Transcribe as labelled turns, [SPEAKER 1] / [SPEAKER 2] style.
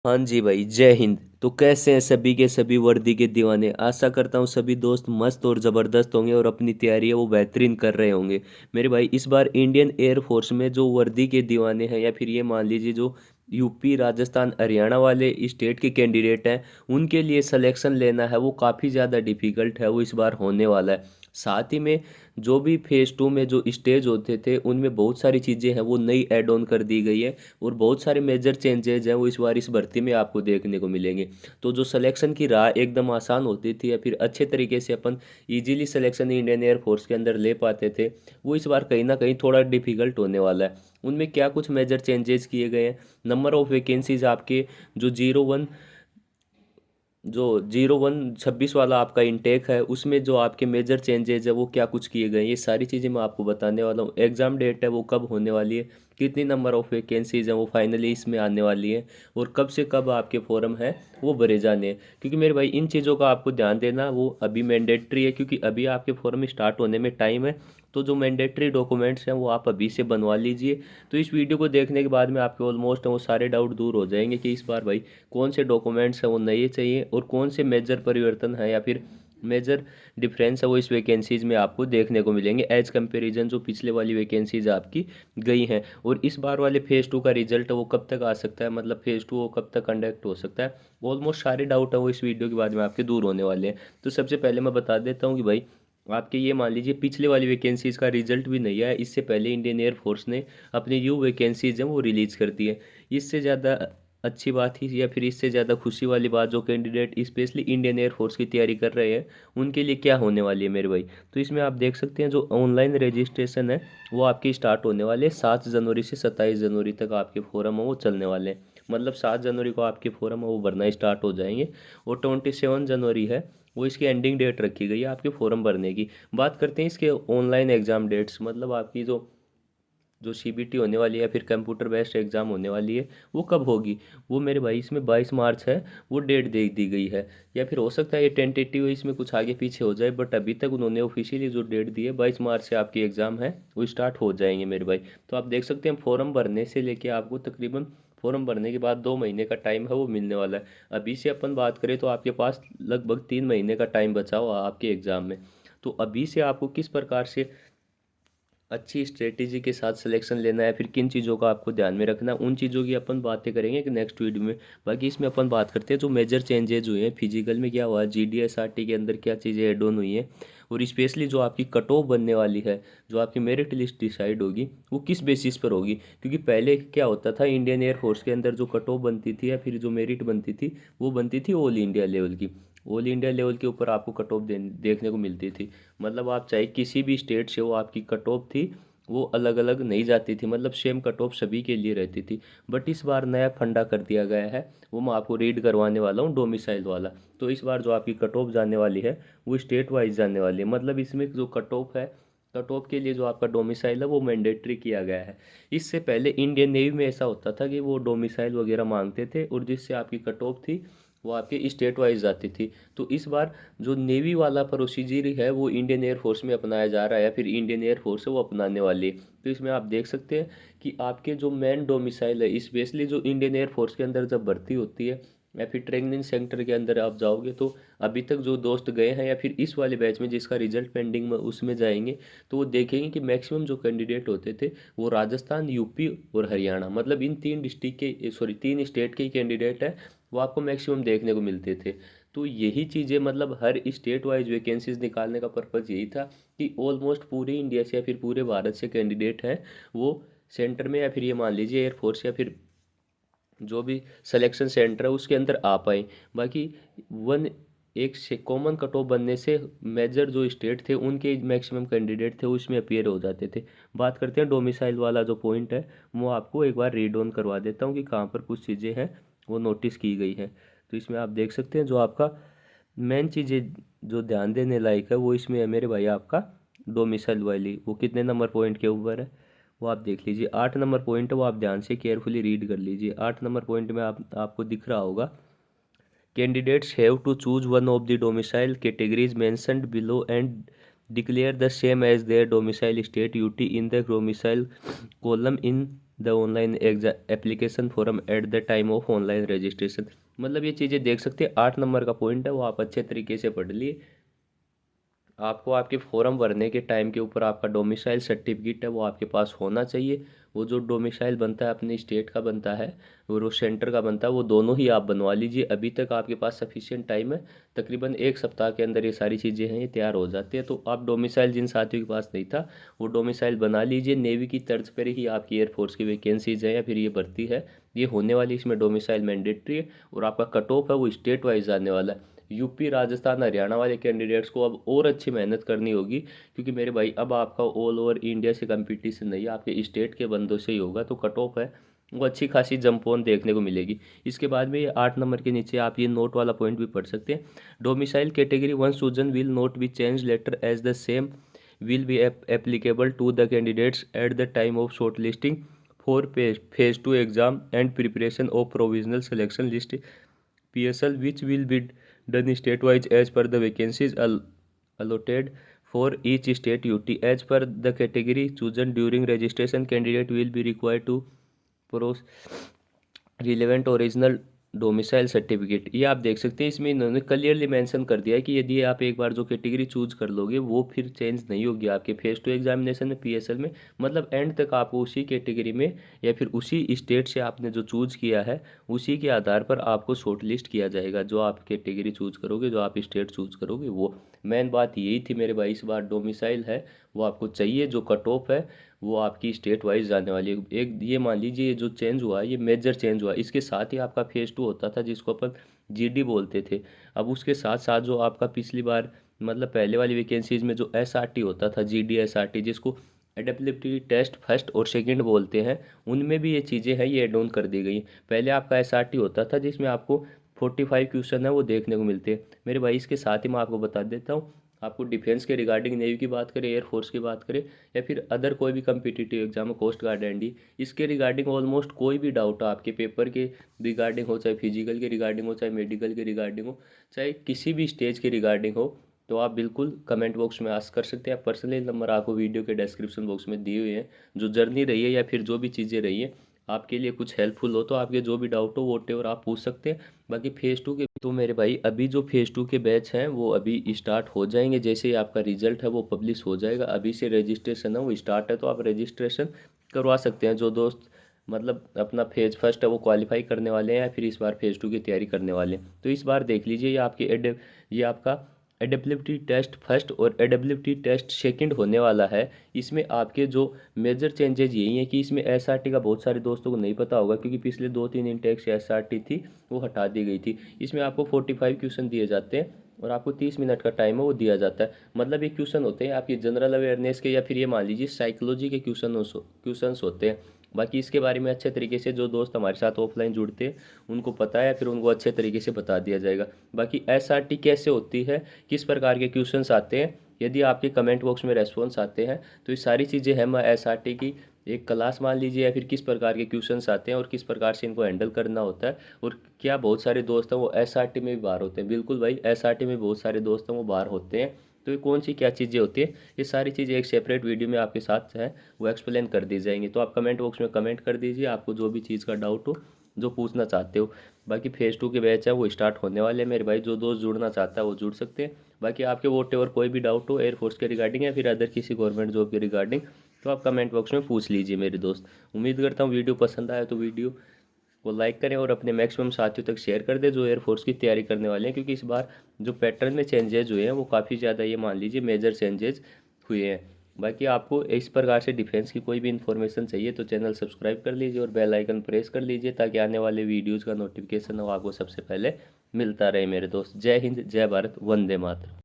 [SPEAKER 1] हाँ जी भाई, जय हिंद। तो कैसे हैं सभी के सभी वर्दी के दीवाने। आशा करता हूँ सभी दोस्त मस्त और ज़बरदस्त होंगे और अपनी तैयारी है वो बेहतरीन कर रहे होंगे। मेरे भाई, इस बार इंडियन एयरफोर्स में जो वर्दी के दीवाने हैं, या फिर ये मान लीजिए जो यूपी राजस्थान हरियाणा वाले स्टेट के कैंडिडेट हैं, उनके लिए सिलेक्शन लेना है वो काफ़ी ज़्यादा डिफ़िकल्ट है, वो इस बार होने वाला है। साथ ही में जो भी फेज़ 2 में जो स्टेज होते थे उनमें बहुत सारी चीज़ें हैं वो नई ऐड ऑन कर दी गई है। और बहुत सारे मेजर चेंजेज हैं वो इस बार इस भर्ती में आपको देखने को मिलेंगे। तो जो सिलेक्शन की राह एकदम आसान होती थी, या फिर अच्छे तरीके से अपन इजीली सिलेक्शन इंडियन एयरफोर्स के अंदर ले पाते थे, वो इस बार कहीं ना कहीं थोड़ा डिफिकल्ट होने वाला है। उनमें क्या कुछ मेजर चेंजेस किए गए हैं। नंबर ऑफ वैकेंसीज आपके जो 01 26 वाला आपका इंटेक है, उसमें जो आपके मेजर चेंजेज है वो क्या कुछ किए गए हैं, ये सारी चीज़ें मैं आपको बताने वाला हूँ। एग्ज़ाम डेट है वो कब होने वाली है, कितनी नंबर ऑफ वैकेंसीज हैं वो फाइनली इसमें आने वाली है, और कब से कब आपके फॉर्म है वो भरे जाने हैं। क्योंकि मेरे भाई, इन चीज़ों का आपको ध्यान देना वो अभी मैंडेटरी है, क्योंकि अभी आपके फॉर्म स्टार्ट होने में टाइम है। तो जो मैंडेटरी डॉक्यूमेंट्स हैं वो आप अभी से बनवा लीजिए। तो इस वीडियो को देखने के बाद में आपके ऑलमोस्ट वो सारे डाउट दूर हो जाएंगे कि इस बार भाई कौन से डॉक्यूमेंट्स हैं वो नए चाहिए, और कौन से मेजर परिवर्तन है या फिर मेजर डिफरेंस है वो इस वैकेंसीज में आपको देखने को मिलेंगे एज कंपैरिजन जो पिछले वाली वैकेंसीज आपकी गई हैं। और इस बार वाले फेज़ 2 का रिजल्ट है वो कब तक आ सकता है, मतलब फेज़ 2 वो कब तक कंडक्ट हो सकता है, ऑलमोस्ट सारे डाउट है वो इस वीडियो के बाद में आपके दूर होने वाले हैं। तो सबसे पहले मैं बता देता हूँ कि भाई, आपके ये मान लीजिए पिछले वाली वैकेंसीज का रिजल्ट भी नहीं आया, इससे पहले इंडियन एयरफोर्स ने अपनी न्यू वैकेंसीज हैं वो रिलीज़ कर दी है। इससे ज़्यादा अच्छी बात ही या फिर इससे ज़्यादा खुशी वाली बात जो कैंडिडेट स्पेशली इंडियन एयरफोर्स की तैयारी कर रहे हैं उनके लिए क्या होने वाली है मेरे भाई। तो इसमें आप देख सकते हैं जो ऑनलाइन रजिस्ट्रेशन है वो आपके स्टार्ट होने वाले हैं 7 जनवरी से 27 जनवरी तक आपके फॉरम है वो चलने वाले हैं। मतलब 7 जनवरी को आपके फॉरम है वो भरना स्टार्ट हो जाएंगे, और 27 जनवरी है वो इसकी एंडिंग डेट रखी गई है आपके फॉर्म भरने की। बात करते हैं इसके ऑनलाइन एग्ज़ाम डेट्स, मतलब आपकी जो जो सीबीटी होने वाली है या फिर कंप्यूटर बेस्ड एग्ज़ाम होने वाली है वो कब होगी। वो मेरे भाई इसमें 22 मार्च है, वो डेट दे दी गई है। या फिर हो सकता है ये टेंटेटिव है, इसमें कुछ आगे पीछे हो जाए, बट अभी तक उन्होंने ऑफिशियली जो डेट दी है 22 मार्च से आपकी एग्ज़ाम है वो स्टार्ट हो जाएंगे मेरे भाई। तो आप देख सकते हैं फॉर्म भरने से लेके आपको तकरीबन फॉर्म भरने के बाद 2 महीने का टाइम है वो मिलने वाला है। अभी से अपन बात करें तो आपके पास लगभग 3 महीने का टाइम बचा हुआ है आपके एग्ज़ाम में। तो अभी से आपको किस प्रकार से अच्छी स्ट्रेटेजी के साथ सिलेक्शन लेना है, फिर किन चीज़ों का आपको ध्यान में रखना है, उन चीज़ों की अपन बातें करेंगे कि नेक्स्ट वीडियो में। बाकी इसमें अपन बात करते हैं जो मेजर चेंजेज हुए हैं फिजिकल में, क्या हुआ जीडीएसआरटी के अंदर, क्या चीज़ें एड ऑन हुई हैं, और स्पेशली जो आपकी कट ऑफ बनने वाली है, जो आपकी मेरिट लिस्ट डिसाइड होगी वो किस बेसिस पर होगी। क्योंकि पहले क्या होता था, इंडियन एयरफोर्स के अंदर जो कट ऑफ बनती थी या फिर जो मेरिट बनती थी वो बनती थी ऑल इंडिया लेवल की। ऑल इंडिया लेवल के ऊपर आपको कट ऑफ देखने को मिलती थी। मतलब आप चाहे किसी भी स्टेट से हो, आपकी कट ऑफ थी वो अलग अलग नहीं जाती थी, मतलब सेम कट ऑफ सभी के लिए रहती थी। बट इस बार नया फंडा कर दिया गया है, वो मैं आपको रीड करवाने वाला हूँ, डोमिसाइल वाला। तो इस बार जो आपकी कट ऑफ जाने वाली है वो स्टेट वाइज जाने वाली है। मतलब इसमें जो कट ऑफ है, कट ऑफ के लिए जो आपका डोमिसाइल है वो मैंडेटरी किया गया है। इससे पहले इंडियन नेवी में ऐसा होता था कि वो डोमिसाइल वगैरह मांगते थे, और जिससे आपकी कट ऑफ थी वो आपके स्टेट वाइज जाती थी। तो इस बार जो नेवी वाला प्रोसीजर है वो इंडियन एयरफोर्स में अपनाया जा रहा है, या फिर इंडियन एयरफोर्स है वो अपनाने वाली है। तो इसमें आप देख सकते हैं कि आपके जो मेन डोमिसाइल है, स्पेशली जो इंडियन एयरफोर्स के अंदर जब भर्ती होती है या फिर ट्रेनिंग सेंटर के अंदर आप जाओगे, तो अभी तक जो दोस्त गए हैं या फिर इस वाले बैच में जिसका रिजल्ट पेंडिंग में उसमें जाएंगे, तो वो देखेंगे कि मैक्सिमम जो कैंडिडेट होते थे वो राजस्थान, यूपी और हरियाणा, मतलब इन 3 डिस्ट्रिक्ट के, सॉरी 3 स्टेट के ही कैंडिडेट हैं, वो आपको मैक्सिमम देखने को मिलते थे। तो यही चीज़ें, मतलब हर स्टेट वाइज वैकेंसीज निकालने का पर्पज़ यही था कि ऑलमोस्ट पूरे इंडिया से या फिर पूरे भारत से कैंडिडेट हैं वो सेंटर में, या फिर ये मान लीजिए एयरफोर्स या फिर जो भी सिलेक्शन सेंटर है उसके अंदर आ पाए। बाकी वन एक से कॉमन कट ऑफ बनने से मेजर जो स्टेट थे उनके मैक्सिमम कैंडिडेट थे उसमें अपीयर हो जाते थे। बात करते हैं डोमिसाइल वाला जो पॉइंट है, वो आपको एक बार रीड ऑन करवा देता हूँ कि कहाँ पर कुछ चीज़ें हैं वो नोटिस की गई हैं। तो इसमें आप देख सकते हैं जो आपका मेन चीज़ें जो ध्यान देने लायक है वो इसमें है मेरे भाई, आपका डोमिसाइल वाली वो कितने नंबर पॉइंट के ऊपर है वो आप देख लीजिए। 8 नंबर पॉइंट है वो आप ध्यान से केयरफुली रीड कर लीजिए। 8 नंबर पॉइंट में आपको दिख रहा होगा, candidates have to choose one of the domicile categories mentioned below and declare the same as their domicile state UT in the domicile column in the online application form at the time of online registration। मतलब ये चीज़ें देख सकते हैं। 8 number का point है वो आप अच्छे तरीके से पढ़ लिए। आपको आपके फॉर्म भरने के टाइम के ऊपर आपका डोमिसाइल सर्टिफिकेट है वो आपके पास होना चाहिए। वो जो डोमिसाइल बनता है अपने स्टेट का बनता है और वो सेंटर का बनता है, वो दोनों ही आप बनवा लीजिए। अभी तक आपके पास सफिशिएंट टाइम है, तकरीबन 1 सप्ताह के अंदर ये सारी चीज़ें हैं ये तैयार हो जाती है। तो आप डोमिसाइल जिन साथियों के पास नहीं था वो डोमिसाइल बना लीजिए। नेवी की तर्ज पर ही आपकी एयरफोर्स की वैकेंसीज है या फिर ये भर्ती है ये होने वाली, इसमें डोमिसाइल मैंडेटरी है और आपका कट ऑफ है वो स्टेट वाइज आने वाला है। यूपी राजस्थान हरियाणा वाले कैंडिडेट्स को अब और अच्छी मेहनत करनी होगी, क्योंकि मेरे भाई अब आपका ऑल ओवर इंडिया से कंपटीशन नहीं है, आपके स्टेट के बंदों से ही होगा। तो कट ऑफ है वो अच्छी खासी जंप ऑन देखने को मिलेगी। इसके बाद में ये 8 नंबर के नीचे आप ये नोट वाला पॉइंट भी पढ़ सकते हैं। Domicile category one chosen will not be change later as the same will be applicable to the candidates at the time of shortlisting for phase 2 exam and preparation of provisional selection list PSL, which will be done state-wise as per the vacancies allotted for each state UT. As per the category chosen during registration, candidate will be required to relevant original domicile certificate. ये आप देख सकते हैं इसमें इन्होंने clearly mention कर दिया है कि यदि आप एक बार जो कैटेगरी चूज कर लोगे वो फिर चेंज नहीं होगी आपके फेज 2 एग्जामिनेशन में PSL में। मतलब एंड तक आपको उसी कैटेगरी में या फिर उसी स्टेट से आपने जो चूज किया है उसी के आधार पर आपको शॉर्ट लिस्ट किया जाएगा। जो आप कैटेगरी चूज करोगे, जो आप स्टेट चूज करोगे, वो मेन बात यही थी मेरे भाई। इस बार डोमिसाइल है वो आपको चाहिए, जो कट ऑफ है वो आपकी स्टेट वाइज जाने वाली है। एक ये मान लीजिए जो चेंज हुआ ये मेजर चेंज हुआ, इसके साथ ही आपका फेज 2 होता था जिसको अपन GD बोलते थे। अब उसके साथ साथ जो आपका पिछली बार मतलब पहले वाली वैकेंसीज में जो SRT होता था, GD SRT, जिसको एडेप्टिबिलिटी टेस्ट फर्स्ट और सेकंड बोलते हैं, उनमें भी ये चीज़ें हैं ये एड ऑन कर दी गई। पहले आपका SRT होता था जिसमें आपको 45 क्वेश्चन है वो देखने को मिलते हैं मेरे भाई। इसके साथ ही मैं आपको बता देता हूँ, आपको डिफेंस के रिगार्डिंग नेवी की बात करें, एयरफोर्स की बात करें या फिर अदर कोई भी कम्पिटिटिव एग्जाम हो, कोस्ट गार्ड एंडी, इसके रिगार्डिंग ऑलमोस्ट कोई भी डाउट हो आपके पेपर के रिगार्डिंग हो, चाहे फिजिकल के रिगार्डिंग हो, चाहे मेडिकल के रिगार्डिंग हो, चाहे किसी भी स्टेज के रिगार्डिंग हो, तो आप बिल्कुल कमेंट बॉक्स में आस्क कर सकते हैं। पर्सनली नंबर आपको वीडियो के डिस्क्रिप्शन बॉक्स में दिए हुए हैं। जो जर्नी रही है या फिर जो भी चीज़ें रही हैं आपके लिए कुछ हेल्पफुल हो तो आपके जो भी डाउट हो वो और आप पूछ सकते हैं। बाकी फेज़ 2 के तो मेरे भाई अभी जो फेज़ 2 के बैच हैं वो अभी स्टार्ट हो जाएंगे जैसे ही आपका रिजल्ट है वो पब्लिश हो जाएगा। अभी से रजिस्ट्रेशन है वो स्टार्ट है, तो आप रजिस्ट्रेशन करवा सकते हैं। जो दोस्त मतलब अपना फेज़ फर्स्ट है वो क्वालिफाई करने वाले हैं या फिर इस बार फेज़ 2 की तैयारी करने वाले हैं, तो इस बार देख लीजिए ये आपका एडेप्टिबिलिटी टेस्ट फर्स्ट और एडेप्टिबिलिटी टेस्ट सेकंड होने वाला है। इसमें आपके जो मेजर चेंजेज यही हैं कि इसमें SRT का बहुत सारे दोस्तों को नहीं पता होगा, क्योंकि पिछले 2-3 इंटेक से SRT थी वो हटा दी गई थी। इसमें आपको 45 क्वेश्चन दिए जाते हैं और आपको 30 मिनट का टाइम है वो दिया जाता है। मतलब ये क्वेश्चन होते हैं आपकी जनरल अवेयरनेस के या फिर ये मान लीजिए साइकोलॉजी के क्वेश्चंस होते हैं। बाकी इसके बारे में अच्छे तरीके से जो दोस्त हमारे साथ ऑफलाइन जुड़ते हैं उनको पता है, फिर उनको अच्छे तरीके से बता दिया जाएगा। बाकी SRT कैसे होती है, किस प्रकार के क्वेश्चंस आते हैं, यदि आपके कमेंट बॉक्स में रेस्पॉन्स आते हैं तो ये सारी चीज़ें हैं। मैं SRT की एक क्लास मान लीजिए या फिर किस प्रकार के क्वेश्चंस आते हैं और किस प्रकार से इनको हैंडल करना होता है। और क्या बहुत सारे दोस्त हैं वो SRT में भी बाहर होते हैं। बिल्कुल भाई, SRT में बहुत सारे दोस्त हैं वो बाहर होते हैं। तो ये कौन सी क्या चीज़ें होती है, ये सारी चीज़ें एक सेपरेट वीडियो में आपके साथ है वो एक्सप्लेन कर दी जाएंगी। तो आप कमेंट बॉक्स में कमेंट कर दीजिए आपको जो भी चीज़ का डाउट हो, जो पूछना चाहते हो। बाकी फेज़ 2 के बैच है वो स्टार्ट होने वाले हैं मेरे भाई। जो दोस्त जुड़ना चाहता है वो जुड़ सकते हैं। बाकी आपके वोट और कोई भी डाउट हो एयरफोर्स के रिगार्डिंग या फिर अदर किसी गवर्नमेंट जॉब के रिगार्डिंग, तो आप कमेंट बॉक्स में पूछ लीजिए मेरे दोस्त। उम्मीद करता हूँ वीडियो पसंद आया तो वीडियो को लाइक करें और अपने मैक्सिमम साथियों तक शेयर कर दें जो एयरफोर्स की तैयारी करने वाले हैं, क्योंकि इस बार जो पैटर्न में चेंजेज हुए हैं वो काफ़ी ज़्यादा ये मान लीजिए मेजर चेंजेज हुए हैं। बाकी आपको इस प्रकार से डिफेंस की कोई भी इन्फॉर्मेशन चाहिए तो चैनल सब्सक्राइब कर लीजिए और बेल आइकन प्रेस कर लीजिए ताकि आने वाले वीडियोज़ का नोटिफिकेशन हो आपको सबसे पहले मिलता रहे मेरे दोस्त। जय हिंद, जय भारत, वंदे मातरम।